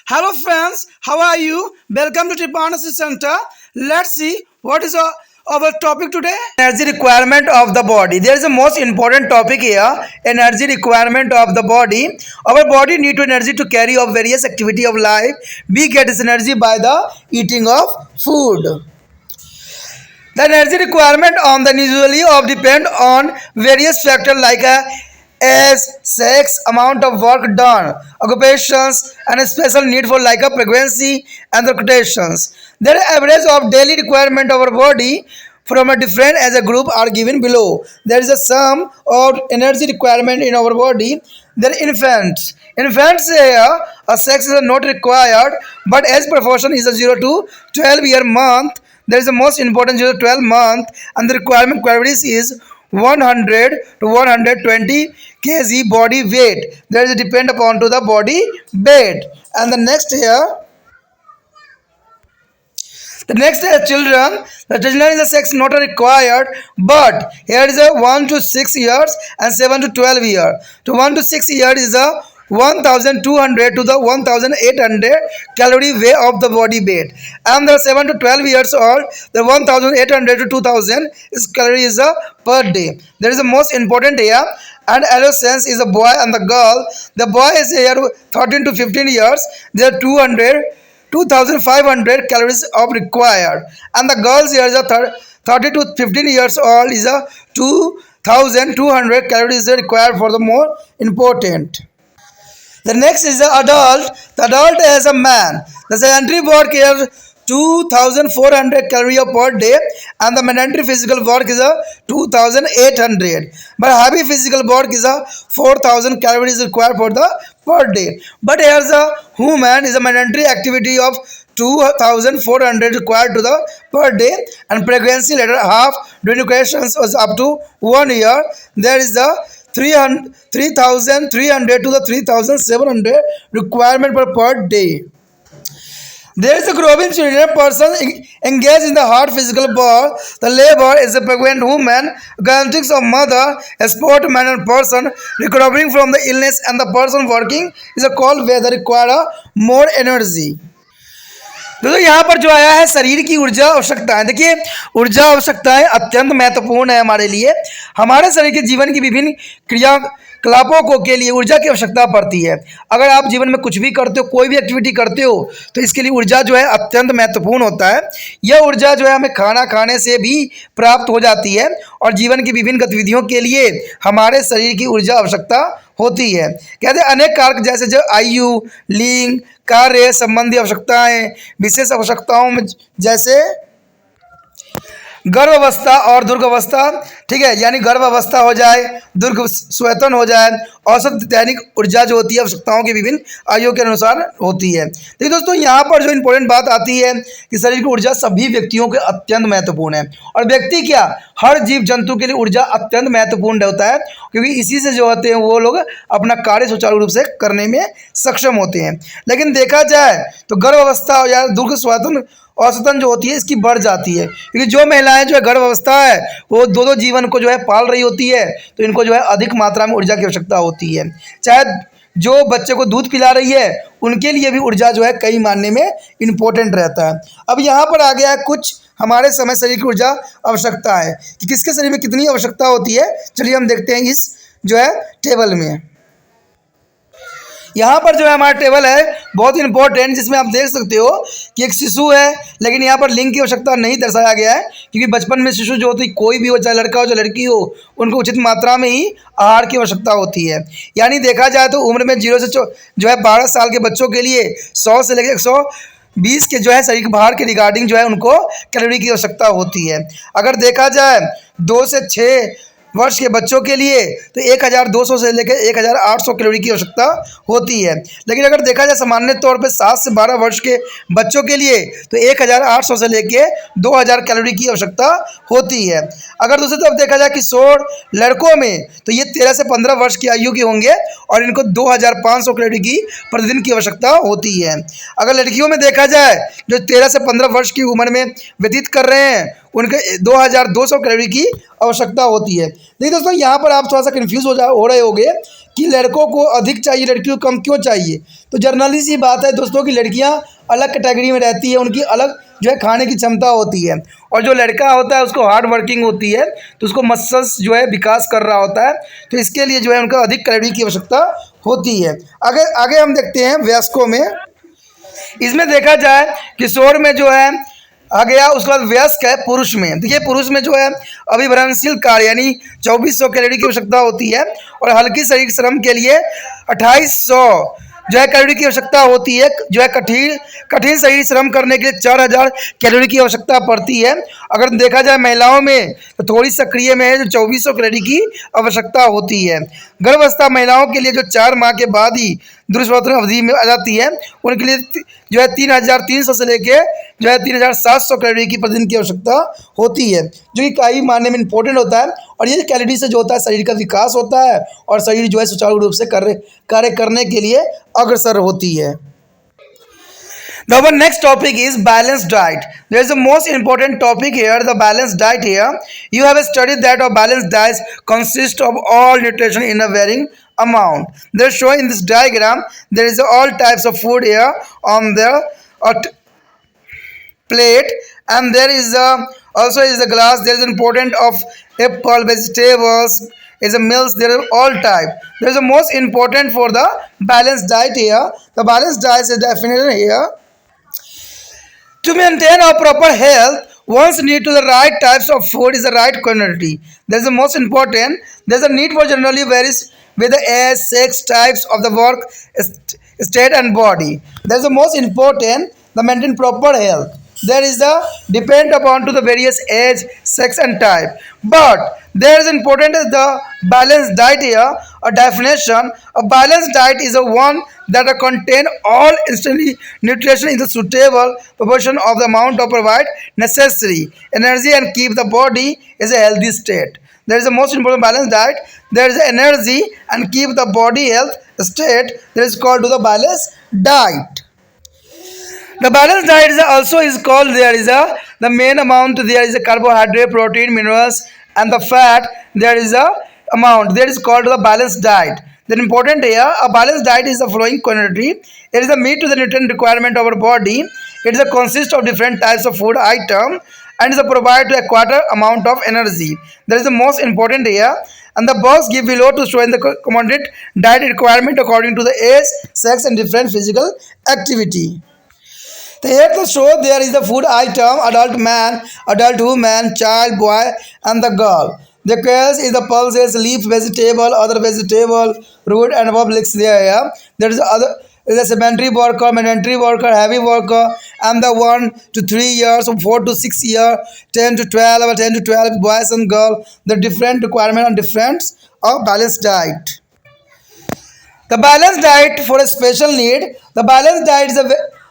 Hello friends, how are you? Welcome to Tripanasi Center. Let's see what is our topic today. Energy requirement of the body. There is the most important topic here. Energy requirement of the body. Our body need to energy to carry out various activity of life. We get this energy by the eating of food. The energy requirement on the usually of depend on various factors like age, sex, amount of work done, occupations, and a special need for like a pregnancy and the quotations. The average of daily requirement of our body from a different as a group are given below. There is a sum of energy requirement in our body. There are infants. Infants a sex is not required, but age proportion is a 0 to 12-year month. There is the most important 0 to 12 month, and the requirement quantities is 100 to 120 kg body weight. There is a depend upon to the body weight. And the next here, children. The children is a sex not required, but here is a 1 to 6 years and 7 to 12 years. To 1 to 6 years is a 1200 to the 1800 calorie weight of the body weight, and the 7 to 12 years old, the 1800 to 2000 is calories per day. There is the most important here. And adolescence is a boy and the girl. The boy is here 13 to 15 years. There are 2500 calories of required, and the girls here is a 30 to 15 years old is a 2200 calories required for the more important. The next is the adult. The adult is a man. The sedentary work here 2400 calories per day, and the mandatory physical work is a 2800. But heavy physical work is a 4000 calories required for the per day. But here's a human is a mandatory activity of 2400 required to the per day, and pregnancy later half during questions was up to 1 year. There is the 3300 to the 3700 requirement per day. There is a growing children person engaged in the hard physical work. The labor is a pregnant woman, guarantees of mother, a sportman and person recovering from the illness, and the person working is a called where they require more energy. दोस्तों यहाँ पर जो आया है शरीर की ऊर्जा आवश्यकताएं। देखिए ऊर्जा आवश्यकताएं अत्यंत महत्वपूर्ण है हमारे लिए। हमारे शरीर के जीवन की विभिन्न क्रियाकलापों को के लिए ऊर्जा की आवश्यकता पड़ती है। अगर आप जीवन में कुछ भी करते हो, कोई भी एक्टिविटी करते हो, तो इसके लिए ऊर्जा जो है अत्यंत महत्वपूर्ण होता है। यह ऊर्जा जो है हमें खाना खाने से भी प्राप्त हो जाती है, और जीवन की विभिन्न गतिविधियों के लिए हमारे शरीर की ऊर्जा आवश्यकता होती है। कहते हैं अनेक कारक जैसे जो आयु, लिंग, कार्य संबंधी आवश्यकताएं, विशेष आवश्यकताओं में जैसे गर्भावस्था और दुर्गावस्था, ठीक है, यानी गर्भावस्था हो जाए, दुर्ग स्वेतन हो जाए, औसत दैनिक ऊर्जा जो होती है आवश्यकताओं के विभिन्न आयु के अनुसार होती है। देखिए दोस्तों यहाँ पर जो इंपॉर्टेंट बात आती है कि शरीर की ऊर्जा सभी व्यक्तियों के अत्यंत महत्वपूर्ण है, और व्यक्ति क्या हर जीव जंतु के लिए ऊर्जा अत्यंत महत्वपूर्ण होता है, क्योंकि इसी से जो होते हैं वो लोग अपना कार्य सुचारू रूप से करने में सक्षम होते हैं। लेकिन देखा जाए तो गर्भावस्था या दुर्ग स्वेतन औसतन जो होती है इसकी बढ़ जाती है, क्योंकि जो महिलाएं जो है गर्भावस्था है वो दो जीवन को जो है पाल रही होती है, तो इनको जो है अधिक मात्रा में ऊर्जा की आवश्यकता होती है। चाहे जो बच्चे को दूध पिला रही है उनके लिए भी ऊर्जा जो है कई मायने में इम्पोर्टेंट रहता है। अब यहाँ पर आ गया है कुछ हमारे समय शरीर की ऊर्जा आवश्यकता है कि किसके शरीर में कितनी आवश्यकता होती है। चलिए हम देखते हैं इस जो है टेबल में। यहाँ पर जो है हमारा टेबल है बहुत इंपॉर्टेंट, जिसमें आप देख सकते हो कि एक शिशु है, लेकिन यहाँ पर लिंग की आवश्यकता नहीं दर्शाया गया है, क्योंकि बचपन में शिशु जो होती है कोई भी हो, चाहे लड़का हो चाहे लड़की हो, उनको उचित मात्रा में ही आहार की आवश्यकता होती है। यानी देखा जाए तो उम्र में 0 से जो है 12 साल के बच्चों के लिए 100 से लेकर 120 के जो है शरीर के भार के रिगार्डिंग जो है उनको कैलोरी की आवश्यकता होती है। अगर देखा जाए 2 से 6 वर्ष के बच्चों के लिए तो 1200 से लेकर 1800 कैलोरी की आवश्यकता होती है। लेकिन अगर देखा जाए सामान्य तौर पे 7 से 12 वर्ष के बच्चों के लिए तो 1800 से लेकर 2000 कैलोरी की आवश्यकता होती है। अगर दूसरी तरफ देखा जाए किशोर लड़कों में तो ये 13 से 15 वर्ष की आयु के होंगे और इनको 2500 कैलोरी की प्रतिदिन की आवश्यकता होती है। अगर लड़कियों में देखा जाए जो 13 से 15 वर्ष की उम्र में व्यतीत कर रहे हैं उनके 2200 कैलोरी की आवश्यकता होती है। देखिए दोस्तों यहाँ पर आप थोड़ा सा कन्फ्यूज़ हो रहे होंगे कि लड़कों को अधिक चाहिए, लड़कियों को कम क्यों चाहिए। तो जनरली सी बात है दोस्तों कि लड़कियां अलग कैटेगरी में रहती है, उनकी अलग जो है खाने की क्षमता होती है, और जो लड़का होता है उसको हार्ड वर्किंग होती है, तो उसको मसल्स जो है विकास कर रहा होता है, तो इसके लिए जो है उनका अधिक कैलोरी की आवश्यकता होती है। आगे आगे हम देखते हैं वयस्कों में। इसमें देखा जाए किशोर में जो है आ गया, उसके बाद वयस्क है पुरुष में। देखिए पुरुष में जो है अभिभ्रंशील कार्य यानी 2400 कैलोरी की आवश्यकता होती है, और हल्की शारीरिक श्रम के लिए 2800 जो है कैलोरी की आवश्यकता होती है। जो है कठिन कठिन शारीरिक श्रम करने के लिए 4000 कैलोरी की आवश्यकता पड़ती है। अगर देखा जाए महिलाओं में तो थोड़ी सक्रिय में है, जो 2400 कैलोरी की आवश्यकता होती है। गर्भावस्था महिलाओं के लिए जो 4 माह के बाद ही दुर्स्वतन अवधि में आ जाती है, उनके लिए जो है 3300 से लेके जो है 3700 कैलोरी की प्रतिदिन की आवश्यकता होती है, जो कि कई मायने में इंपॉर्टेंट होता है। और ये कैलोरी से जो होता है शरीर का विकास होता है, और शरीर जो है सुचारू रूप से कार्य करने के लिए अग्रसर होती है। Now our next topic is balanced diet. There is a most important topic here, the balanced diet here. You have studied that a balanced diet consists of all nutrition in a varying amount. They are showing in this diagram. There is all types of food here on the plate, and there is also is a glass. There is important of apple, vegetables, is a meals. There are all type. There is the most important for the balanced diet here. The balanced diet is defined here. To maintain a proper health, one's need to the right types of food is the right quantity. That is the most important. There is a need for generally varies with the age, sex, types of the work, state and body. That is the most important. The maintain proper health. There is a depend upon to the various age, sex and type. But there is important is the balanced diet here. A definition: a balanced diet is a one that contain all instantly nutrition in the suitable proportion of the amount of provide necessary energy and keep the body is a healthy state. There is the most important balanced diet. There is energy and keep the body health state. That is called to the balanced diet. The balanced diet is also is called, there is a the main amount, there is a carbohydrate, protein, minerals and the fat, there is a amount, that is called the balanced diet. Then important here, a balanced diet is the following quantity. It is a meet to the nutrient requirement of our body. It is a consist of different types of food item and is a provide to a quarter amount of energy. That is the most important here. And the box give below to show in the commanded diet requirement according to the age, sex and different physical activity. Here to show there is the food item, adult man, adult woman, child, boy and the girl. The case is the pulses, leaf vegetable, other vegetable, root and publics there. Yeah? There is other is a sedentary worker, sedentary worker, heavy worker, and the 1 to 3 years, 4 to 6 years, 10 to 12, or 10 to 12 boys and girls. The different requirement and difference of balanced diet. The balanced diet for a special need. The balanced diet is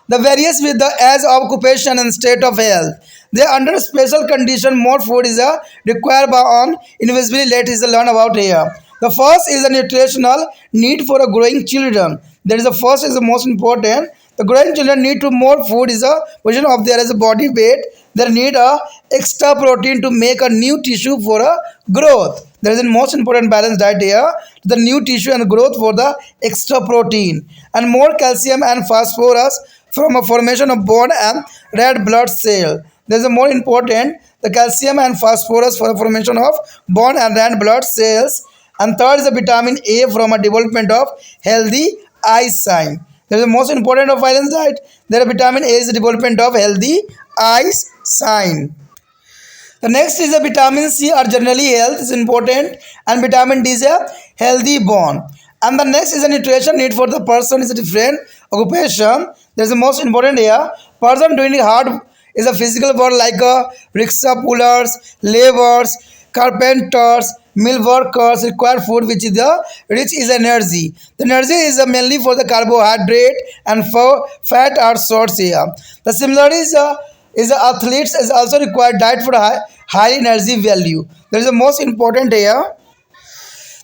the varies with the age of occupation and state of health. They under special condition more food is required by on invisibly let is learn about here. The first is a nutritional need for a growing children. That is the first is the most important. The growing children need to more food is a version of their as a body weight. They need a extra protein to make a new tissue for a growth. There is a most important balanced diet here. The new tissue and growth for the extra protein and more calcium and phosphorus from a formation of bone and red blood cell. There is a more important the calcium and phosphorus for the formation of bone and red blood cells. And third is the vitamin A from a development of healthy eyesight. There is the most important of balanced diet. There is vitamin A is the development of healthy eyesight. The next is the vitamin C are generally health is important, and vitamin D is a healthy bone. And the next is a nutrition need for the person is a different occupation. There is the most important here. Person doing hard is a physical work like a rickshaw pullers, laborers, carpenters, mill workers require food which is the rich is energy. The energy is mainly for the carbohydrate and for fat are source here. The similarity is the athletes is also required diet for high energy value. That is the most important here.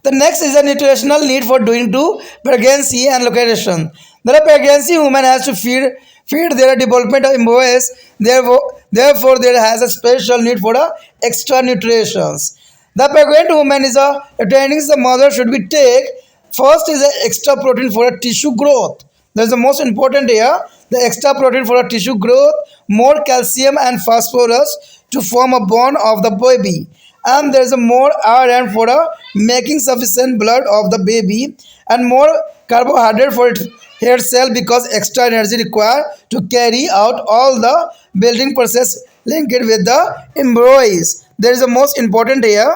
The next is a nutritional need for doing to pregnancy and lactation. The pregnancy woman has to feed their development of embryos. Therefore, there has a special need for extra nutrition. The pregnant woman is attending the mother should be take First is the extra protein for a tissue growth. That's the most important here. The extra protein for a tissue growth, more calcium and phosphorus to form a bone of the baby. And there is a more iron for a making sufficient blood of the baby, and more carbohydrate for its hair cell because extra energy required to carry out all the building process linked with the embryos. There is the most important here.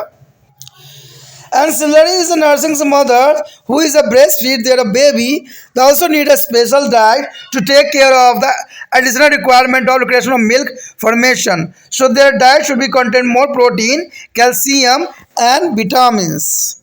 And similarly is a nursing mother who is a breastfeed their baby. They also need a special diet to take care of the additional requirement of creation of milk formation. So their diet should be contain more protein, calcium, and vitamins.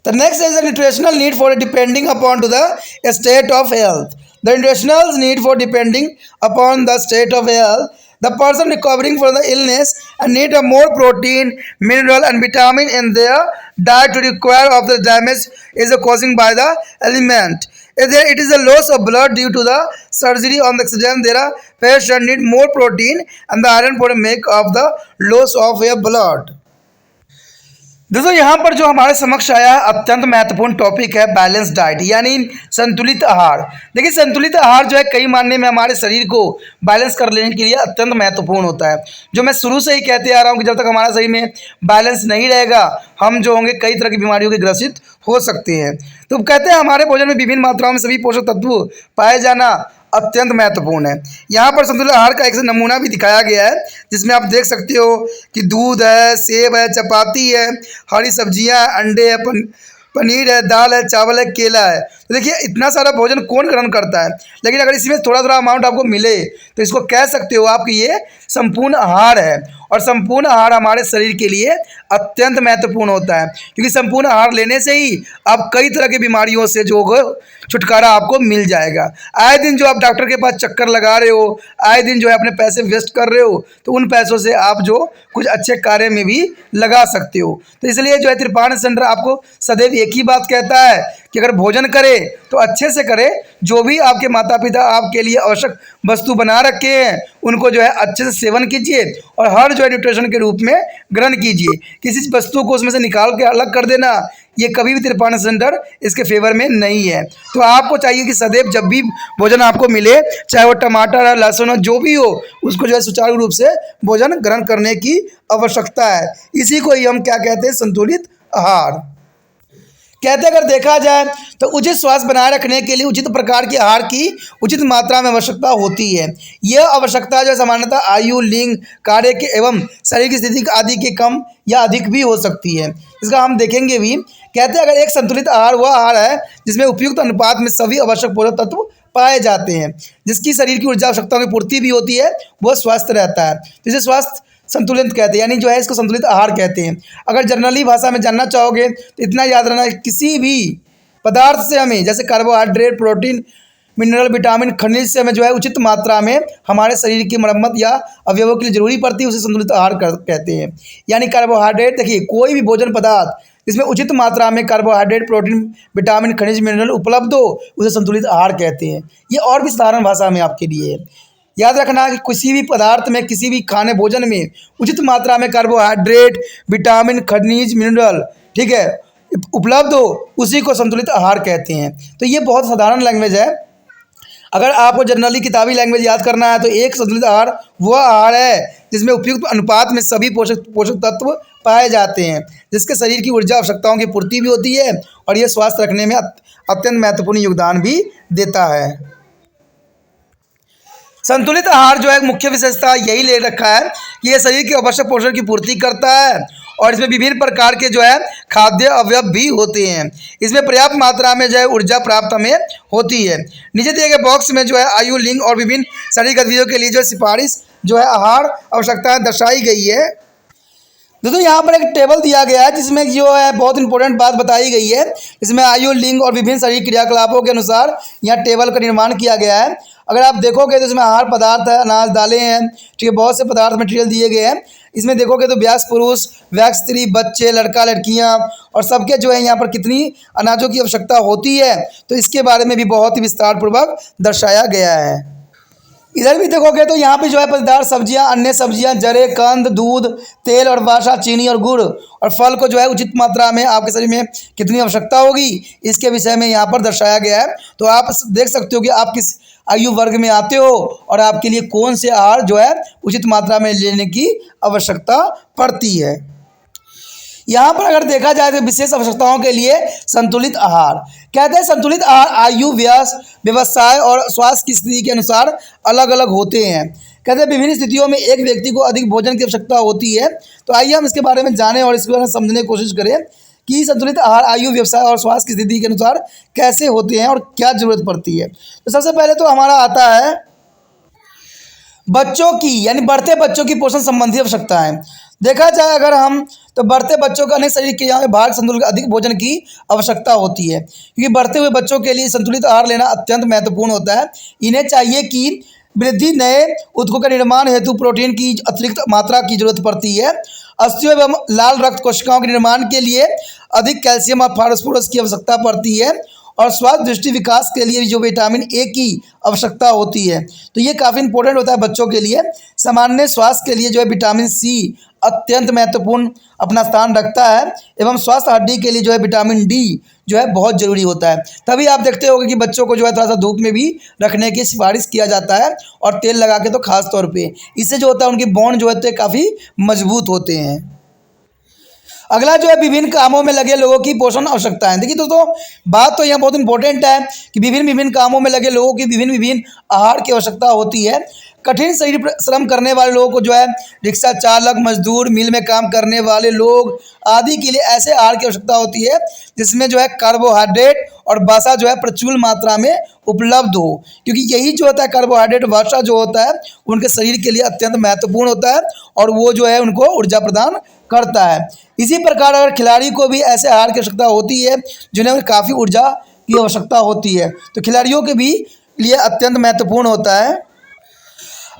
The next is the nutritional need for depending upon to the state of health. The nutritional need for depending upon the state of health. The person recovering from the illness and need a more protein, mineral and vitamin in their diet to require of the damage is causing by the element. If there it is a loss of blood due to the surgery on the oxygen, there are patient need more protein and the iron for make of the loss of your blood. दोस्तों यहाँ पर जो हमारे समक्ष आया अत्यंत महत्वपूर्ण topic है बैलेंस डाइट यानी संतुलित आहार। देखिए संतुलित आहार जो है कई मायने में हमारे शरीर को बैलेंस कर लेने के लिए अत्यंत महत्वपूर्ण होता है। जो मैं शुरू से ही कहते आ रहा हूँ कि जब तक हमारा शरीर में बैलेंस नहीं रहेगा हम जो होंगे कई तरह की बीमारियों के ग्रसित हो सकते हैं। तो कहते हैं हमारे भोजन में विभिन्न मात्राओं में सभी पोषक तत्व पाए जाना अत्यंत महत्वपूर्ण है। यहाँ पर संतुलित आहार का एक नमूना भी दिखाया गया है जिसमें आप देख सकते हो कि दूध है, सेब है, चपाती है, हरी सब्जियां, अंडे है, पनीर है, दाल है, चावल है, केला है। तो देखिए इतना सारा भोजन कौन ग्रहण करता है, लेकिन अगर इसमें थोड़ा थोड़ा अमाउंट आपको मिले तो इसको कह सकते हो आप कि ये संपूर्ण आहार है। और संपूर्ण आहार हमारे शरीर के लिए अत्यंत महत्वपूर्ण होता है क्योंकि संपूर्ण आहार लेने से ही आप कई तरह की बीमारियों से जो छुटकारा आपको मिल जाएगा। आए दिन जो आप डॉक्टर के पास चक्कर लगा रहे हो, आए दिन जो है अपने पैसे वेस्ट कर रहे हो, तो उन पैसों से आप जो कुछ अच्छे कार्य में भी लगा सकते हो। तो इसलिए जो है त्रिपाण सेंटर आपको सदैव एक ही बात कहता है कि अगर भोजन करे तो अच्छे से करे। जो भी आपके माता पिता आपके लिए आवश्यक वस्तु बना रखे हैं उनको जो है अच्छे से सेवन कीजिए और हर जो है न्यूट्रिशन के रूप में ग्रहण कीजिए। किसी वस्तु को उसमें से निकाल के अलग कर देना ये कभी भी त्रिपाण सेंटर इसके फेवर में नहीं है। तो आपको चाहिए कि सदैव जब भी भोजन आपको मिले, चाहे वो टमाटर है, लहसुन हो, जो भी हो, उसको जो है सुचारू रूप से भोजन ग्रहण करने की आवश्यकता है। इसी को ही हम क्या कहते हैं, संतुलित आहार कहते हैं। अगर देखा जाए तो उचित स्वास्थ्य बनाए रखने के लिए उचित प्रकार के आहार की उचित मात्रा में आवश्यकता होती है। यह आवश्यकता जो सामान्यतः आयु, लिंग, कार्य के एवं शरीर की स्थिति आदि के कम या अधिक भी हो सकती है। इसका हम देखेंगे भी। कहते हैं अगर एक संतुलित आहार वह आहार है जिसमें उपयुक्त अनुपात में सभी आवश्यक पोषक तत्व पाए जाते हैं, जिसकी शरीर की ऊर्जा आवश्यकताओं की पूर्ति भी होती है, वह स्वस्थ रहता है। तो इसे स्वास्थ्य संतुलित कहते हैं, यानी जो है इसको संतुलित आहार कहते हैं। अगर जनरली भाषा में जानना चाहोगे तो इतना याद रखना, किसी भी पदार्थ से हमें जैसे कार्बोहाइड्रेट, प्रोटीन, मिनरल, विटामिन, खनिज से हमें जो है उचित मात्रा में हमारे शरीर की मरम्मत या अवयवों के लिए जरूरी पड़ती है, उसे संतुलित आहार कहते हैं। यानी कार्बोहाइड्रेट, देखिए कोई भी भोजन पदार्थ इसमें उचित मात्रा में कार्बोहाइड्रेट, प्रोटीन, विटामिन, खनिज, मिनरल उपलब्ध हो उसे संतुलित आहार कहते हैं। ये और भी साधारण भाषा में आपके लिए है। याद रखना कि किसी भी पदार्थ में, किसी भी खाने भोजन में उचित मात्रा में कार्बोहाइड्रेट, विटामिन, खनिज, मिनरल, ठीक है, उपलब्ध हो उसी को संतुलित आहार कहते हैं। तो ये बहुत साधारण लैंग्वेज है। अगर आपको जनरली किताबी लैंग्वेज याद करना है तो एक संतुलित आहार वह आहार है जिसमें उपयुक्त अनुपात में सभी पोषक तत्व पाए जाते हैं, जिसके शरीर की ऊर्जा आवश्यकताओं की पूर्ति भी होती है और ये स्वास्थ्य रखने में अत्यंत महत्वपूर्ण योगदान भी देता है। संतुलित आहार जो है मुख्य विशेषता यही ले रखा है कि यह शरीर के आवश्यक पोषण की पूर्ति करता है और इसमें विभिन्न प्रकार के जो है खाद्य अवयव भी होते हैं। इसमें पर्याप्त मात्रा में जो है ऊर्जा प्राप्त हमें होती है। नीचे दिए गए बॉक्स में जो है आयु, लिंग और विभिन्न शारीरिक गतिविधियों के लिए जो सिफारिश जो है आहार आवश्यकताएं दर्शाई गई है। दोस्तों यहाँ पर एक टेबल दिया गया है जिसमें जो है बहुत इंपॉर्टेंट बात बताई गई है। इसमें आयु, लिंग और विभिन्न शारीरिक क्रियाकलापों के अनुसार यहाँ टेबल का निर्माण किया गया है। अगर आप देखोगे तो इसमें आहार पदार्थ है, अनाज, दालें हैं, ठीक है, बहुत से पदार्थ मटेरियल दिए गए हैं। इसमें देखोगे तो वयस्क पुरुष, वयस्क स्त्री, बच्चे, लड़का, लड़कियां और सबके जो है यहाँ पर कितनी अनाजों की आवश्यकता होती है, तो इसके बारे में भी बहुत ही विस्तार पूर्वक दर्शाया गया है। इधर भी देखोगे तो यहाँ पे जो है पत्तेदार सब्जियां, अन्य सब्जियां, जड़े, कंद, दूध, तेल और वसा, चीनी और गुड़ और फल को जो है उचित मात्रा में आपके शरीर में कितनी आवश्यकता होगी, इसके विषय में यहाँ पर दर्शाया गया है। तो आप देख सकते हो कि आप किस आयु वर्ग में आते हो और आपके लिए कौन से आहार जो है उचित मात्रा में लेने की आवश्यकता पड़ती है। यहाँ पर अगर देखा जाए तो विशेष आवश्यकताओं के लिए संतुलित आहार कहते हैं। संतुलित आहार आयु, व्यवसाय और स्वास्थ्य की स्थिति के अनुसार अलग अलग होते हैं। कहते हैं विभिन्न स्थितियों में एक व्यक्ति को अधिक भोजन की आवश्यकता होती है। तो आइए हम इसके बारे में जानें और इसके बारे में समझने की कोशिश करें कि संतुलित आहार आयु, व्यवसाय और स्वास्थ्य की स्थिति के अनुसार कैसे होते हैं और क्या जरूरत पड़ती है। तो सबसे पहले तो हमारा आता है बच्चों की, यानी बढ़ते बच्चों की पोषण संबंधी आवश्यकताएं। देखा जाए अगर हम तो बढ़ते बच्चों का अनेक शरीर क्रियाओं में भाग संतुलन अधिक भोजन की आवश्यकता होती है, क्योंकि बढ़ते हुए बच्चों के लिए संतुलित आहार लेना अत्यंत महत्वपूर्ण होता है। इन्हें चाहिए कि वृद्धि, नए ऊतकों के निर्माण हेतु प्रोटीन की अतिरिक्त मात्रा की जरूरत पड़ती है। अस्थियों एवं लाल रक्त कोशिकाओं के निर्माण के लिए अधिक कैल्शियम और फास्फोरस की आवश्यकता पड़ती है और स्वास्थ्य दृष्टि विकास के लिए जो विटामिन ए की आवश्यकता होती है। तो ये काफ़ी इंपॉर्टेंट होता है बच्चों के लिए। सामान्य स्वास्थ्य के लिए जो है विटामिन सी अत्यंत महत्वपूर्ण अपना स्थान रखता है एवं स्वास्थ्य हड्डी के लिए जो है विटामिन डी जो है बहुत ज़रूरी होता है। तभी आप देखते होंगे कि बच्चों को जो है थोड़ा सा धूप में भी रखने की सिफारिश किया जाता है और तेल लगा के तो खास तौर पे। इससे जो होता है उनके बोन जो है तो काफ़ी मजबूत होते हैं। अगला जो है विभिन्न कामों में लगे लोगों की पोषण आवश्यकताएं। देखिए दोस्तों, बात तो यहाँ बहुत इंपॉर्टेंट है कि विभिन्न कामों में लगे लोगों की विभिन्न आहार की आवश्यकता होती है। कठिन शरीर श्रम करने वाले लोगों को जो है रिक्शा चालक, मजदूर, मिल में काम करने वाले लोग आदि के लिए ऐसे आहार की आवश्यकता होती है जिसमें जो है कार्बोहाइड्रेट और वसा जो है प्रचुर मात्रा में उपलब्ध हो, क्योंकि यही जो होता है कार्बोहाइड्रेट, वसा जो होता है उनके शरीर के लिए अत्यंत महत्वपूर्ण होता है और वो जो है उनको ऊर्जा प्रदान करता है। इसी प्रकार अगर खिलाड़ी को भी ऐसे आहार की आवश्यकता होती है जिन्हें काफ़ी ऊर्जा की आवश्यकता होती है, तो खिलाड़ियों के भी लिए अत्यंत महत्वपूर्ण होता है।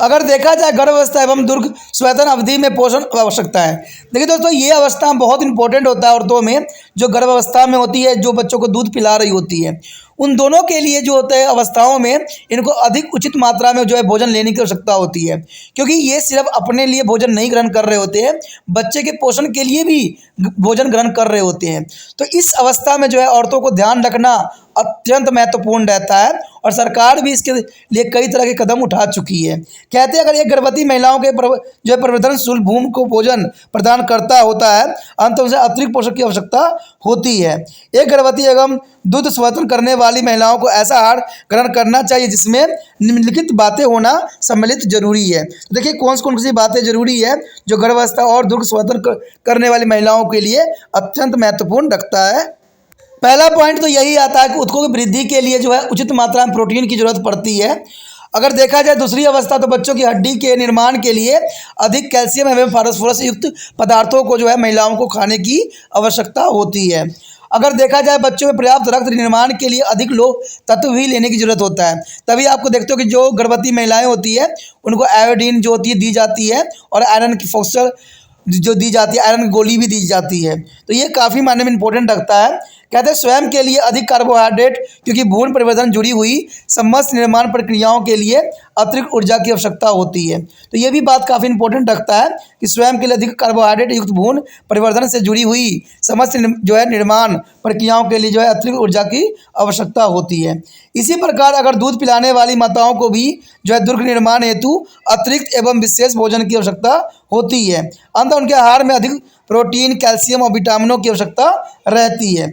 अगर देखा जाए गर्भावस्था एवं दुर्ग स्वेदन अवधि में पोषण आवश्यकता है। देखिए दोस्तों, ये अवस्था बहुत इंपॉर्टेंट होता है औरतों में जो गर्भावस्था में होती है, जो बच्चों को दूध पिला रही होती है, उन दोनों के लिए जो होता है अवस्थाओं में इनको अधिक उचित मात्रा में जो है भोजन लेने की आवश्यकता होती है, क्योंकि ये सिर्फ अपने लिए भोजन नहीं ग्रहण कर रहे होते हैं, बच्चे के पोषण के लिए भी भोजन ग्रहण कर रहे होते हैं। तो इस अवस्था में जो है औरतों को ध्यान रखना अत्यंत महत्वपूर्ण रहता है और सरकार भी इसके लिए कई तरह के कदम उठा चुकी है। कहते हैं अगर ये गर्भवती महिलाओं के जो है प्रवर्धनशील भूमि को भोजन प्रदान करता होता है, अंत उसे अतिरिक्त पोषक की आवश्यकता होती है। एक गर्भवती एवं दूध स्वेदन करने वाली महिलाओं को ऐसा आहार ग्रहण करना चाहिए जिसमें निम्नलिखित बातें होना सम्मिलित जरूरी है। तो देखिए कौन सी बातें जरूरी है जो गर्भावस्था और दुग्ध स्वेदन करने वाली महिलाओं के लिए अत्यंत महत्वपूर्ण रखता है। पहला पॉइंट तो यही आता है कि ऊतकों की वृद्धि के लिए जो है उचित मात्रा में प्रोटीन की जरूरत पड़ती है। अगर देखा जाए दूसरी अवस्था तो बच्चों की हड्डी के निर्माण के लिए अधिक कैल्शियम एवं फास्फोरस युक्त पदार्थों को जो है महिलाओं को खाने की आवश्यकता होती है। अगर देखा जाए बच्चों में पर्याप्त रक्त निर्माण के लिए अधिक लोह तत्व भी लेने की जरूरत होता है। तभी आपको देखते हो कि जो गर्भवती महिलाएं होती है उनको आयोडीन जो होती है दी जाती है और आयरन की फॉस्फोरस जो दी जाती है, आयरन की गोली भी दी जाती है। तो ये काफ़ी मायने में इंपॉर्टेंट रखता है। कहते हैं स्वयं के लिए अधिक कार्बोहाइड्रेट, क्योंकि भ्रूण परिवर्तन जुड़ी हुई समस्त निर्माण प्रक्रियाओं के लिए अतिरिक्त ऊर्जा की आवश्यकता होती है। तो ये भी बात काफ़ी इंपॉर्टेंट रखता है कि स्वयं के लिए अधिक कार्बोहाइड्रेट युक्त भ्रूण परिवर्तन से जुड़ी हुई समस्त जो है निर्माण प्रक्रियाओं के लिए जो है अतिरिक्त ऊर्जा की आवश्यकता होती है। इसी प्रकार अगर दूध पिलाने वाली माताओं को भी जो है दुर्ग निर्माण हेतु अतिरिक्त एवं विशेष भोजन की आवश्यकता होती है। अंत उनके आहार में अधिक प्रोटीन, कैल्शियम और विटामिनों की आवश्यकता रहती है।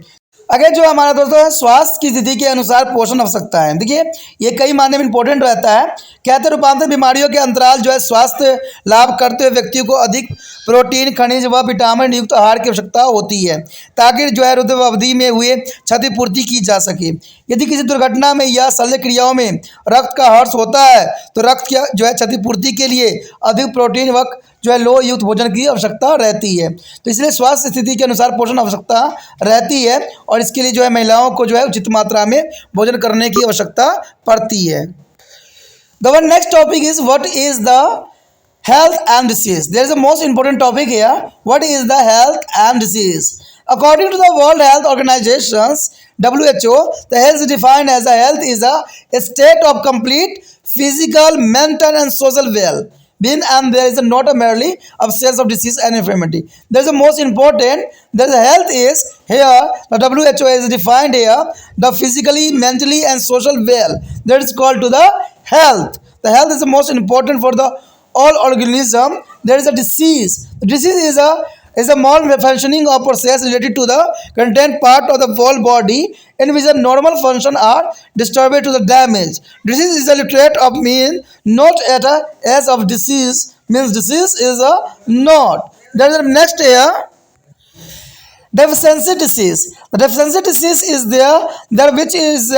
अगर जो हमारा दोस्तों है स्वास्थ्य की स्थिति के अनुसार पोषण आवश्यकता है। देखिए ये कई मायने में इंपॉर्टेंट रहता है। कहते रूपांतर बीमारियों के अंतराल जो है स्वास्थ्य लाभ करते हुए व्यक्ति को अधिक प्रोटीन, खनिज व विटामिन युक्त आहार की आवश्यकता होती है ताकि जो है रुद्र अवधि में हुए क्षतिपूर्ति की जा सके। यदि किसी दुर्घटना में या शल्य क्रियाओं में रक्त का हर्ष होता है तो रक्त की जो है क्षतिपूर्ति के लिए अधिक प्रोटीन व जो है लोह युक्त भोजन की आवश्यकता रहती है। तो इसलिए स्वास्थ्य स्थिति के अनुसार पोषण आवश्यकता रहती है और इसके लिए जो है महिलाओं को जो है उचित मात्रा में भोजन करने की आवश्यकता पड़ती है। The next topic is what is the health and disease. There is a most important topic here. What is the health and disease? According to the World Health Organizations (WHO), the health is defined as a health is a state of complete physical, mental, and social well-being, and there is not a merely absence of disease and infirmity. There is the most important. There is health is here. The WHO is defined here. The physically, mentally, and social well. That is called to the health. The health is the most important for the all organism. There is a disease. The disease is a malfunctioning of process related to the content part of the whole body in which the normal function are disturbed to the damage. Disease is a literate of mean not at a as of disease means disease is a not. There is the next here. Deficiency disease. The deficiency disease is there which is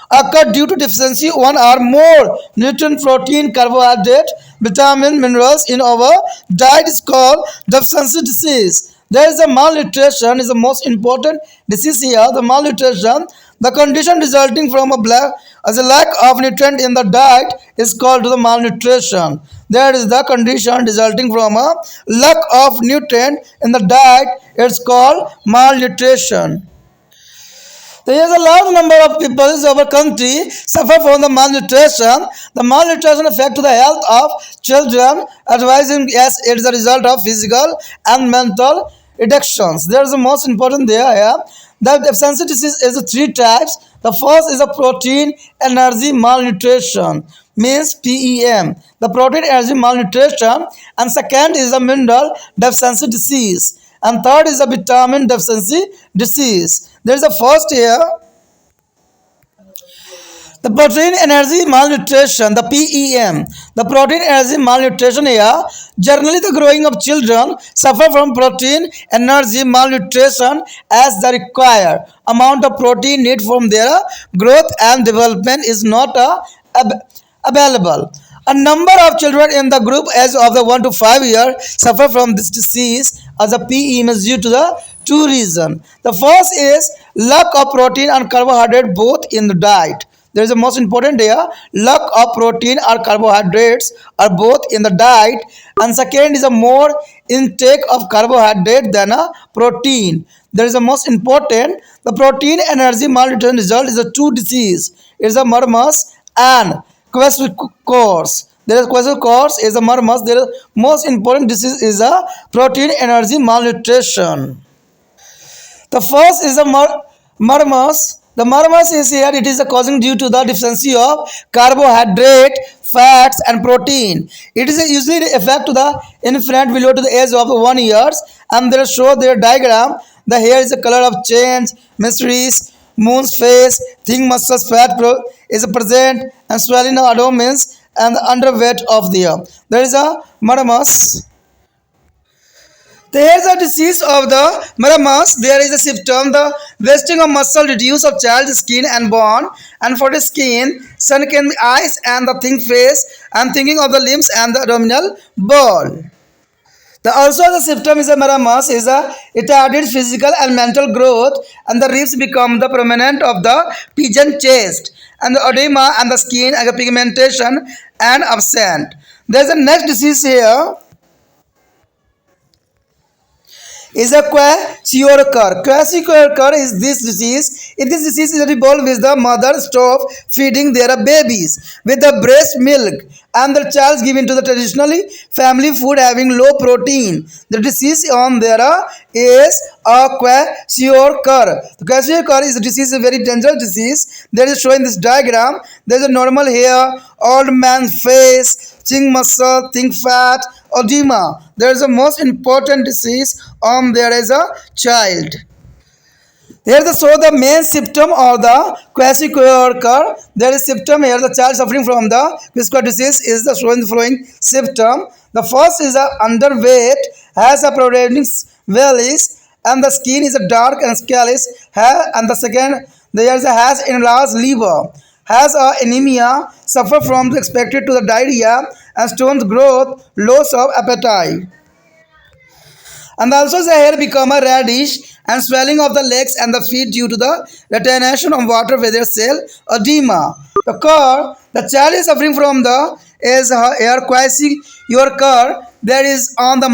occurred due to deficiency one or more nutrient, protein, carbohydrate, vitamin, minerals in our diet is called deficiency disease. There is a malnutrition is the most important disease here. The malnutrition, the condition resulting from a lack of nutrient in the diet is called the malnutrition. There is the condition resulting from a lack of nutrient in the diet. It's called malnutrition. There is a large number of people in our country suffer from the malnutrition. The malnutrition affects the health of children, advising as it is a result of physical and mental reductions. There is the most important there. Yeah? The deficiency disease is three types. The first is a protein energy malnutrition, means PEM. The protein energy malnutrition, and second is a mineral deficiency disease, and third is a vitamin deficiency disease. There is a first here. The protein energy malnutrition, the PEM. The protein energy malnutrition here. Generally, the growing of children suffer from protein energy malnutrition as the required amount of protein need from their growth and development is not available. A number of children in the group age of the 1 to 5 years suffer from this disease as a PEM is due to the two reasons. The first is lack of protein and carbohydrate both in the diet. There is the most important here. Lack of protein or carbohydrates are both in the diet, and second is a more intake of carbohydrate than a protein. There is the most important. The protein energy malnutrition result is a two disease. It is a murmurs and kwashiorkor. There is kwashiorkor is a murmurs. There is most important disease is a protein energy malnutrition. The first is the murmurs. The murmurs is here. It is causing due to the deficiency of carbohydrate, fats, and protein. It is usually effect to the infant below to the age of 1 year, and they show their diagram. The hair is the color of change, mysteries, moon's face, thin muscles, is present, and swelling of abdomens and the underweight of the ear. There is a murmurs. There is a disease of the murmurs. There is a symptom, the wasting of muscle, reduce of child skin and bone, and for the skin, sunken eyes and the thin face, and thinking of the limbs and the abdominal wall. Also the symptom is a murmurs is a retarded physical and mental growth, and the ribs become the prominent of the pigeon chest, and the edema and the skin and the pigmentation and absent. There is a next disease here. Is a kwashiorkor. Kwashiorkor is this disease. In this disease is involved with the mother stop feeding their babies with the breast milk, and the child given to the traditionally family food having low protein. The disease on there is a kwashiorkor. The kwashiorkor is a disease, a very dangerous disease. That is shown in this diagram. There is a normal hair, old man's face, thin muscle, thin fat, edema. There is a most important disease on there is a child. Here the show the main symptom of the kwashiorkor. There is symptom here. The child suffering from the kwashiorkor disease is the showing the following symptom. The first is a underweight, has a protruding bellies, and the skin is a dark and scaleless hair. And the second, there is a has enlarged liver, has a anemia, suffer from the expected to the diarrhea and stones growth, loss of appetite. And also the hair become a reddish and swelling of the legs and the feet due to the retention of water with their cell edema. The child is suffering from the is hair kwashiorkor. There is on the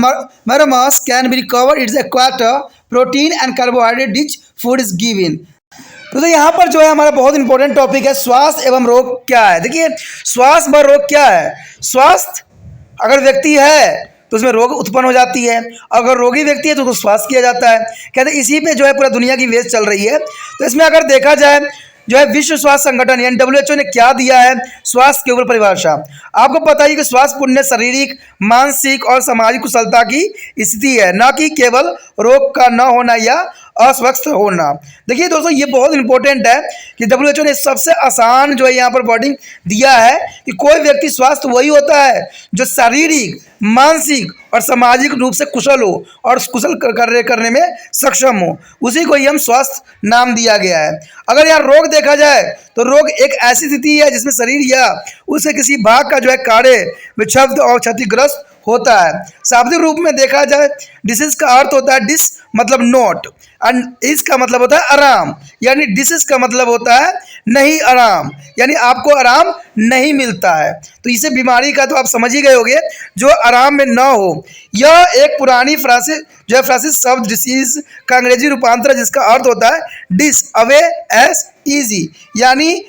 murmurs can be recovered. It's a quarter protein and carbohydrate rich food is given. तो यहाँ पर जो है हमारा बहुत important topic है स्वास्थ्य एवं रोग क्या है। देखिए स्वास्थ्य व रोग क्या है। स्वास्थ्य अगर व्यक्ति है तो उसमें रोग उत्पन्न हो जाती है, अगर रोगी व्यक्ति है तो उसको स्वास्थ्य किया जाता है। कहते हैं इसी पे जो है पूरा दुनिया की वेस्ट चल रही है। तो इसमें अगर देखा जाए जो है विश्व स्वास्थ्य संगठन यानी WHO ने क्या दिया है स्वास्थ्य के ऊपर परिभाषा। आपको पता है कि स्वास्थ्य पुण्य शारीरिक मानसिक और सामाजिक कुशलता की स्थिति है, ना कि केवल रोग का न होना या अस्वस्थ होना। देखिए दोस्तों ये बहुत इंपॉर्टेंट है कि WHO ने सबसे आसान जो है यहाँ पर वर्डिंग दिया है कि कोई व्यक्ति स्वास्थ्य वही होता है जो शारीरिक मानसिक और सामाजिक रूप से कुशल हो और कुशल कार्य करने में सक्षम हो, उसी को ही हम स्वास्थ्य नाम दिया गया है। अगर यहाँ रोग देखा जाए तो रोग एक ऐसी स्थिति है जिसमें शरीर या उसके किसी भाग का जो है कार्य विक्षिप्त और क्षतिग्रस्त होता है। शाब्दिक रूप में देखा जाए डिसीज का अर्थ होता है डिस मतलब नॉट एंड इसका मतलब होता है आराम, यानी डिसीज का मतलब होता है नहीं आराम, यानी आपको आराम नहीं मिलता है। तो इसे बीमारी का तो आप समझ ही गए होंगे जो आराम में ना हो। यह एक पुरानी फ्रांसीसी जो है फ्रांसीसी शब्द डिसीज का अंग्रेजी रूपांतर है जिसका अर्थ होता है डिस अवे एस इजी, यानी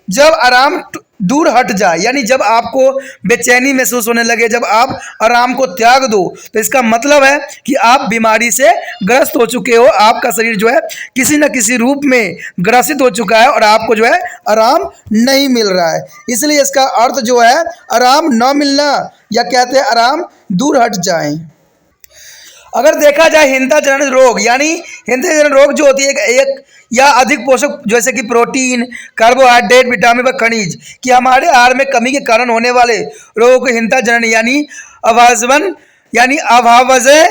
जब आराम दूर हट जाए, यानी जब आपको बेचैनी महसूस होने लगे, जब आप आराम को त्याग दो, तो इसका मतलब है कि आप बीमारी से ग्रस्त हो चुके हो, आपका शरीर जो है किसी न किसी रूप में ग्रसित हो चुका है और आपको जो है आराम नहीं मिल रहा है। इसलिए इसका अर्थ जो है आराम न मिलना या कहते हैं आराम दूर हट जाए। अगर देखा जाए हिंसा जनन रोग, यानी हिंसा जनन रोग जो होती है एक या अधिक पोषक जैसे कि प्रोटीन कार्बोहाइड्रेट विटामिन व खनिज कि हमारे आहार में कमी के कारण होने वाले रोगों को हिंसा जनन यानी अभाजवन यानी अभावजय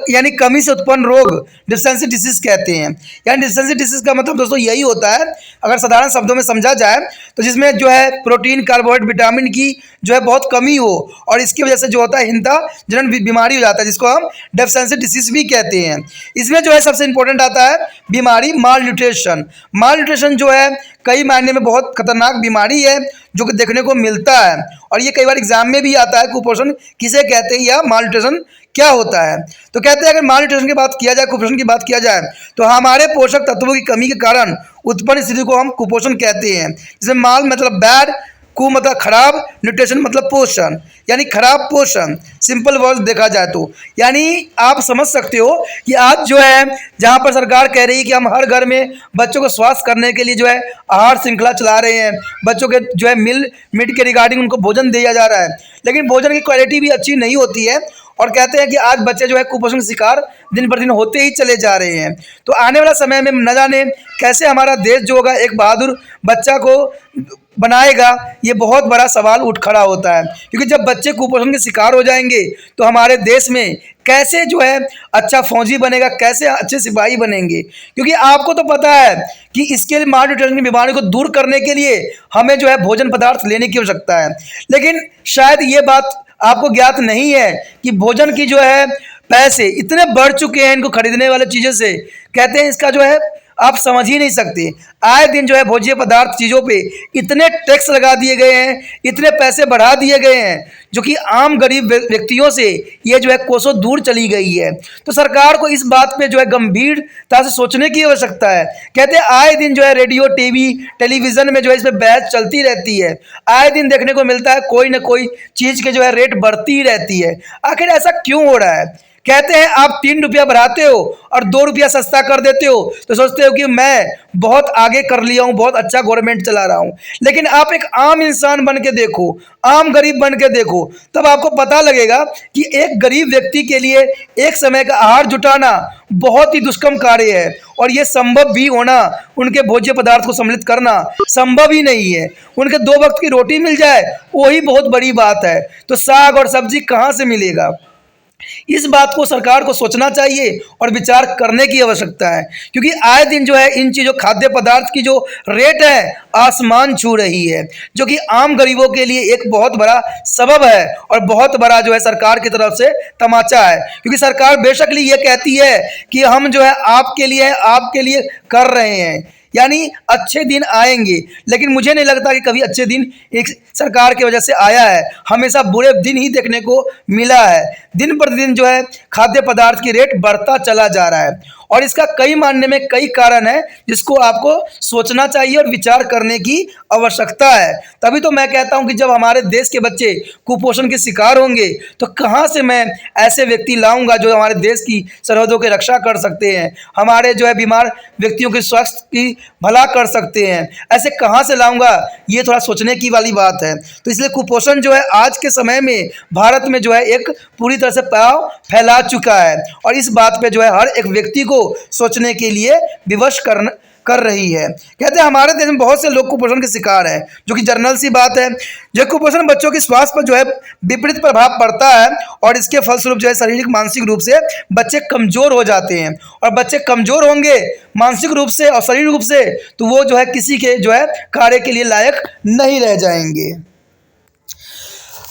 यानी कमी से उत्पन्न रोग डिफिशिएंसी डिसीज कहते हैं। यानी डिफिशिएंसी डिसीज का मतलब दोस्तों यही होता है अगर साधारण शब्दों में समझा जाए तो जिसमें जो है प्रोटीन कार्बोहाइड्रेट विटामिन की जो है बहुत कमी हो और इसकी वजह से जो होता है हिंसा जनन बीमारी हो जाता है जिसको हम डेफिशिएंसी डिसीज भी कहते हैं। इसमें जो है सबसे इंपॉर्टेंट आता है बीमारी माल न्यूट्रिशन। माल न्यूट्रिशन जो है कई मायने में बहुत खतरनाक बीमारी है जो कि देखने को मिलता है और ये कई बार एग्जाम में भी आता है कुपोषण किसे कहते हैं या माल न्यूट्रिशन क्या होता है। तो कहते हैं अगर माल न्यूट्रिशन की बात किया जाए कुपोषण की बात किया जाए तो हमारे पोषक तत्वों की कमी के कारण उत्पन्न स्थिति को हम कुपोषण कहते हैं। जिसमें माल मतलब बैड, कु मतलब खराब, न्यूट्रिशन मतलब पोषण यानी खराब पोषण। सिंपल वर्ड देखा जाए तो यानी आप समझ सकते हो कि आज जो है जहाँ पर सरकार कह रही है कि हम हर घर में बच्चों को स्वास्थ्य करने के लिए जो है आहार श्रृंखला चला रहे हैं, बच्चों के जो है मिड के रिगार्डिंग उनको भोजन दिया जा रहा है, लेकिन भोजन की क्वालिटी भी अच्छी नहीं होती है और कहते हैं कि आज बच्चे जो है कुपोषण का शिकार दिन पर दिन होते ही चले जा रहे हैं। तो आने वाला समय में न जाने कैसे हमारा देश जो होगा एक बहादुर बच्चा को बनाएगा, ये बहुत बड़ा सवाल उठ खड़ा होता है क्योंकि जब बच्चे कुपोषण के शिकार हो जाएंगे तो हमारे देश में कैसे जो है अच्छा फौजी बनेगा, कैसे अच्छे सिपाही बनेंगे। क्योंकि आपको तो पता है कि इसके लिए माल न्यूट्रिशन की बीमारी को दूर करने के लिए हमें जो है भोजन पदार्थ लेने की आवश्यकता है, लेकिन शायद ये बात आपको ज्ञात नहीं है कि भोजन की जो है पैसे इतने बढ़ चुके हैं इनको खरीदने वाले चीज़ों से, कहते हैं इसका जो है आप समझ ही नहीं सकते। आए दिन जो है भोज्य पदार्थ चीज़ों पे इतने टैक्स लगा दिए गए हैं, इतने पैसे बढ़ा दिए गए हैं जो कि आम गरीब व्यक्तियों से ये जो है कोसों दूर चली गई है। तो सरकार को इस बात पे जो है गंभीरता से सोचने की आवश्यकता है। कहते हैं आए दिन जो है रेडियो टेलीविज़न में जो है इस पर बहस चलती रहती है, आए दिन देखने को मिलता है कोई ना कोई चीज़ के जो है रेट बढ़ती ही रहती है। आखिर ऐसा क्यों हो रहा है? कहते हैं आप 3 रुपया बढ़ाते हो और 2 रुपया सस्ता कर देते हो तो सोचते हो कि मैं बहुत आगे कर लिया हूँ, बहुत अच्छा गवर्नमेंट चला रहा हूँ, लेकिन आप एक आम इंसान बन के देखो, आम गरीब बन के देखो, तब आपको पता लगेगा कि एक गरीब व्यक्ति के लिए एक समय का आहार जुटाना बहुत ही दुष्कर्म कार्य है और ये संभव भी होना, उनके भोज्य पदार्थ को सम्मिलित करना संभव ही नहीं है। उनके 2 वक्त की रोटी मिल जाए वही बहुत बड़ी बात है, तो साग और सब्जी कहाँ से मिलेगा? इस बात को सरकार को सोचना चाहिए और विचार करने की आवश्यकता है क्योंकि आए दिन जो है इन चीज़ों खाद्य पदार्थ की जो रेट है आसमान छू रही है, जो कि आम गरीबों के लिए एक बहुत बड़ा सबब है और बहुत बड़ा जो है सरकार की तरफ से तमाचा है। क्योंकि सरकार बेशक ये कहती है कि हम जो है आपके लिए कर रहे हैं, यानी अच्छे दिन आएंगे, लेकिन मुझे नहीं लगता कि कभी अच्छे दिन एक सरकार की वजह से आया है। हमेशा बुरे दिन ही देखने को मिला है। दिन प्रतिदिन जो है खाद्य पदार्थ की रेट बढ़ता चला जा रहा है और इसका कई मानने में कई कारण है जिसको आपको सोचना चाहिए और विचार करने की आवश्यकता है। तभी तो मैं कहता हूं कि जब हमारे देश के बच्चे कुपोषण के शिकार होंगे तो कहां से मैं ऐसे व्यक्ति लाऊंगा जो हमारे देश की सरहदों की रक्षा कर सकते हैं, हमारे जो है बीमार व्यक्तियों के स्वास्थ्य की भला कर सकते हैं। ऐसे कहां से लाऊंगा, ये थोड़ा सोचने की वाली बात है। तो इसलिए कुपोषण जो है आज के समय में भारत में जो है एक पूरी तरह से पांव फैला चुका है और इस बात पे जो है हर एक व्यक्ति को सोचने के लिए विवश कर रही है। कहते हैं हमारे देश में बहुत से लोग कुपोषण के शिकार हैं, जो कि जर्नल सी बात है। जो कुपोषण बच्चों के स्वास्थ्य पर जो है विपरीत प्रभाव पड़ता है और इसके फलस्वरूप जो है शारीरिक मानसिक रूप से बच्चे कमजोर हो जाते हैं और बच्चे कमजोर होंगे मानसिक रूप से और शारीरिक रूप से तो वो जो है किसी के जो है कार्य के लिए लायक नहीं रह जाएंगे।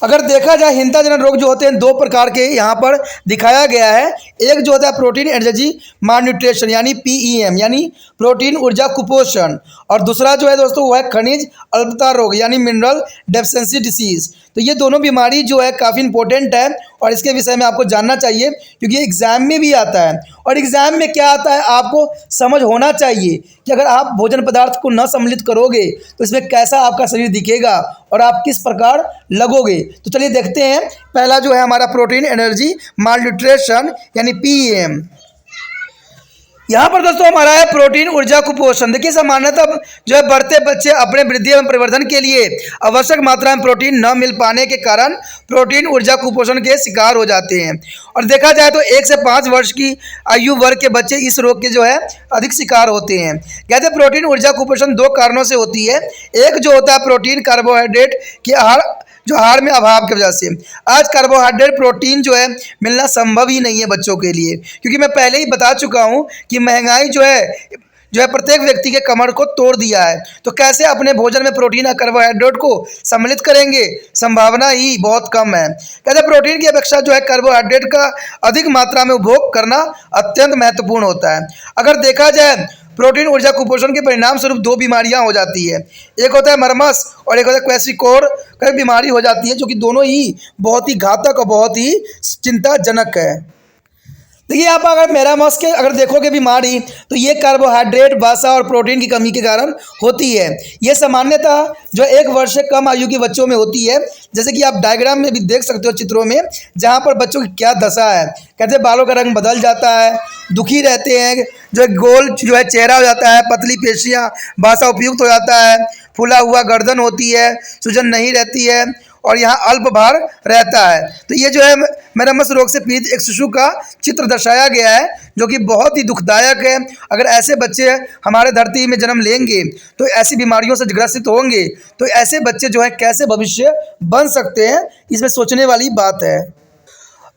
अगर देखा जाए हिंताजनक रोग जो होते हैं दो प्रकार के यहाँ पर दिखाया गया है। एक जो होता है प्रोटीन एनर्जी मालन्यूट्रिशन यानी पीईएम यानी प्रोटीन ऊर्जा कुपोषण, और दूसरा जो है दोस्तों वो है खनिज अल्पता रोग यानी मिनरल डेफिशिएंसी डिसीज। तो ये दोनों बीमारी जो है काफ़ी इंपॉर्टेंट है और इसके विषय में आपको जानना चाहिए क्योंकि ये एग्ज़ाम में भी आता है। और एग्ज़ाम में क्या आता है आपको समझ होना चाहिए कि अगर आप भोजन पदार्थ को न सम्मिलित करोगे तो इसमें कैसा आपका शरीर दिखेगा और आप किस प्रकार लगोगे। तो चलिए देखते हैं। पहला जो है हमारा प्रोटीन एनर्जी मालन्यूट्रिशन यानी पीएम। यहाँ पर दोस्तों हमारा है प्रोटीन ऊर्जा कुपोषण। देखिए सामान्यतः जो है बढ़ते बच्चे अपने वृद्धि एवं परिवर्धन के लिए आवश्यक मात्रा में प्रोटीन न मिल पाने के कारण प्रोटीन ऊर्जा कुपोषण के शिकार हो जाते हैं। और देखा जाए तो 1 से 5 वर्ष की आयु वर्ग के बच्चे इस रोग के जो है अधिक शिकार होते हैं। कहते हैं प्रोटीन ऊर्जा कुपोषण 2 कारणों से होती है। एक जो होता है प्रोटीन कार्बोहाइड्रेट के आहार में अभाव की वजह से। आज कार्बोहाइड्रेट प्रोटीन जो है मिलना संभव ही नहीं है बच्चों के लिए, क्योंकि मैं पहले ही बता चुका हूँ कि महंगाई जो है प्रत्येक व्यक्ति के कमर को तोड़ दिया है। तो कैसे अपने भोजन में प्रोटीन और कार्बोहाइड्रेट को सम्मिलित करेंगे, संभावना ही बहुत कम है। कहते हैं प्रोटीन की अपेक्षा जो है कार्बोहाइड्रेट का अधिक मात्रा में उपभोग करना अत्यंत महत्वपूर्ण होता है। अगर देखा जाए प्रोटीन ऊर्जा कुपोषण के परिणाम स्वरूप 2 बीमारियां हो जाती है। एक होता है मरमस और एक होता है क्वेसिकोर का बीमारी हो जाती है, जो कि दोनों ही बहुत ही घातक और बहुत ही चिंताजनक है। देखिए आप अगर मैरामस के अगर देखोगे बीमारी तो ये कार्बोहाइड्रेट वसा और प्रोटीन की कमी के कारण होती है। ये सामान्यतः जो 1 वर्ष से कम आयु के बच्चों में होती है, जैसे कि आप डायग्राम में भी देख सकते हो चित्रों में, जहाँ पर बच्चों की क्या दशा है। कहते हैं बालों का रंग बदल जाता है, दुखी रहते हैं, जो गोल जो है चेहरा हो जाता है, पतली पेशियाँ, भाषा उपयुक्त हो जाता है, फूला हुआ गर्दन होती है, सूजन नहीं रहती है और यहाँ अल्प भार रहता है। तो ये जो है मैरामस रोग से पीड़ित एक शिशु का चित्र दर्शाया गया है, जो कि बहुत ही दुखदायक है। अगर ऐसे बच्चे हमारे धरती में जन्म लेंगे तो ऐसी बीमारियों से ग्रसित होंगे, तो ऐसे बच्चे जो है कैसे भविष्य बन सकते हैं, इसमें सोचने वाली बात है।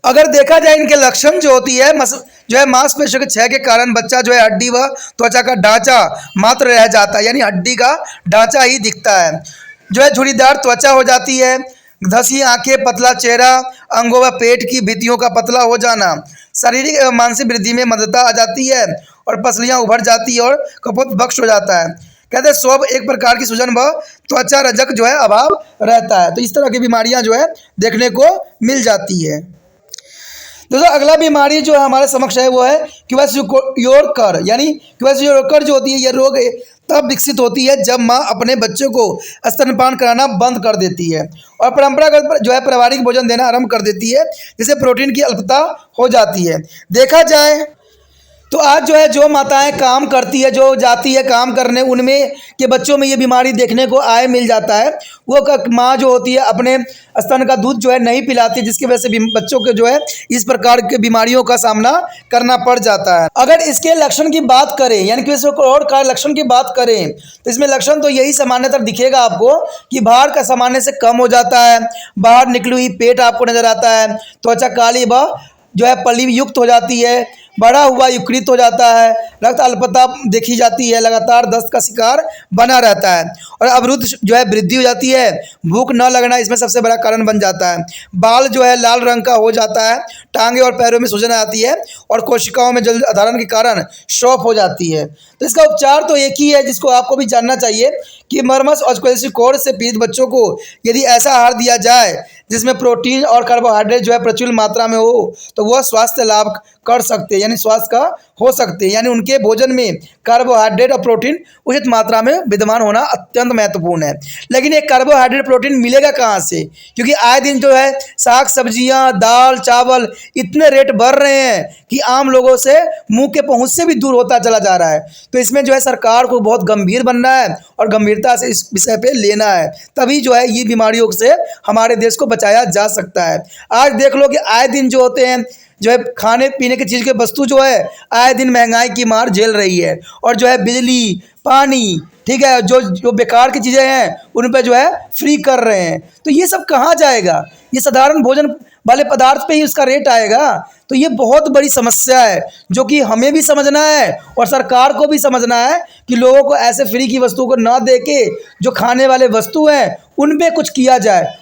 अगर देखा जाए इनके लक्षण जो होती है जो है मांसपेशियों के क्षय के कारण बच्चा जो है हड्डी व त्वचा का ढांचा मात्र रह जाता है, यानी हड्डी का ढांचा ही दिखता है। जो है झुर्रीदार त्वचा हो जाती है, धसी आंखें, पतला चेहरा, अंगों व पेट की भित्तियों का पतला हो जाना, शारीरिक एवं मानसिक वृद्धि में मंदता आ जाती है और पसलियां उभर जाती है और कपोत बख्श हो जाता है। कहते हैं सब एक प्रकार की सूजन व त्वचा रजक जो है अभाव रहता है। तो इस तरह की बीमारियां जो है देखने को मिल जाती है। दोस्तों अगला बीमारी जो हमारे समक्ष है वो है क्वेसियोकर यानी क्वेसियोकर जो होती है ये रोग तब विकसित होती है जब माँ अपने बच्चों को स्तनपान कराना बंद कर देती है और परंपरागत जो है पारिवारिक भोजन देना आरंभ कर देती है, जिससे प्रोटीन की अल्पता हो जाती है। देखा जाए तो आज जो है जो माताएं काम करती है, जो जाती है काम करने, उनमें के बच्चों में ये बीमारी देखने को मिल जाता है। वो माँ जो होती है अपने स्तन का दूध जो है नहीं पिलाती, जिसकी वजह से बच्चों के जो है इस प्रकार के बीमारियों का सामना करना पड़ जाता है। अगर इसके लक्षण की बात करें यानी कि और का लक्षण की बात करें तो इसमें लक्षण तो यही सामान्यतः दिखेगा आपको कि भार का सामान्य से कम हो जाता है, बाहर निकली हुई पेट आपको नजर आता है, त्वचा काली व जो है पली युक्त हो जाती है, बढ़ा हुआ युक्तित हो जाता है, रक्त अल्पता देखी जाती है, लगातार दस्त का शिकार बना रहता है और अवरुद्ध जो है वृद्धि हो जाती है, भूख न लगना इसमें सबसे बड़ा कारण बन जाता है। बाल जो है लाल रंग का हो जाता है, टांगे और पैरों में सूजन आती है और कोशिकाओं में जल धारण के कारण शॉप हो जाती है। तो इसका उपचार तो एक ही है जिसको आपको भी जानना चाहिए कि मरमस और क्वेलसिकोर से पीड़ित बच्चों को यदि ऐसा आहार दिया जाए जिसमें प्रोटीन और कार्बोहाइड्रेट जो है प्रचुर मात्रा में हो तो वह स्वास्थ्य लाभ कर सकते हैं, यानी स्वास्थ्य का हो सकते हैं, यानी उनके भोजन में कार्बोहाइड्रेट और प्रोटीन उचित मात्रा में विद्यमान होना अत्यंत महत्वपूर्ण है। लेकिन ये कार्बोहाइड्रेट प्रोटीन मिलेगा कहाँ से, क्योंकि आए दिन जो है साग सब्जियाँ दाल चावल इतने रेट बढ़ रहे हैं कि आम लोगों से मुंह के पहुँच से भी दूर होता चला जा रहा है। तो इसमें जो है सरकार को बहुत गंभीर बनना है और गंभीरता से इस विषय पे लेना है, तभी जो है ये बीमारियों से हमारे देश को बचाया जा सकता है। आज देख लो कि आए दिन जो होते हैं जो है खाने पीने की चीज़ के वस्तु जो है आए दिन महंगाई की मार झेल रही है और जो है बिजली पानी, ठीक है, जो जो बेकार की चीज़ें हैं उन पे जो है फ्री कर रहे हैं। तो ये सब कहाँ जाएगा, ये साधारण भोजन वाले पदार्थ पे ही उसका रेट आएगा। तो ये बहुत बड़ी समस्या है जो कि हमें भी समझना है और सरकार को भी समझना है कि लोगों को ऐसे फ्री की वस्तु को ना दे के जो खाने वाले वस्तु हैं उन पे कुछ किया जाए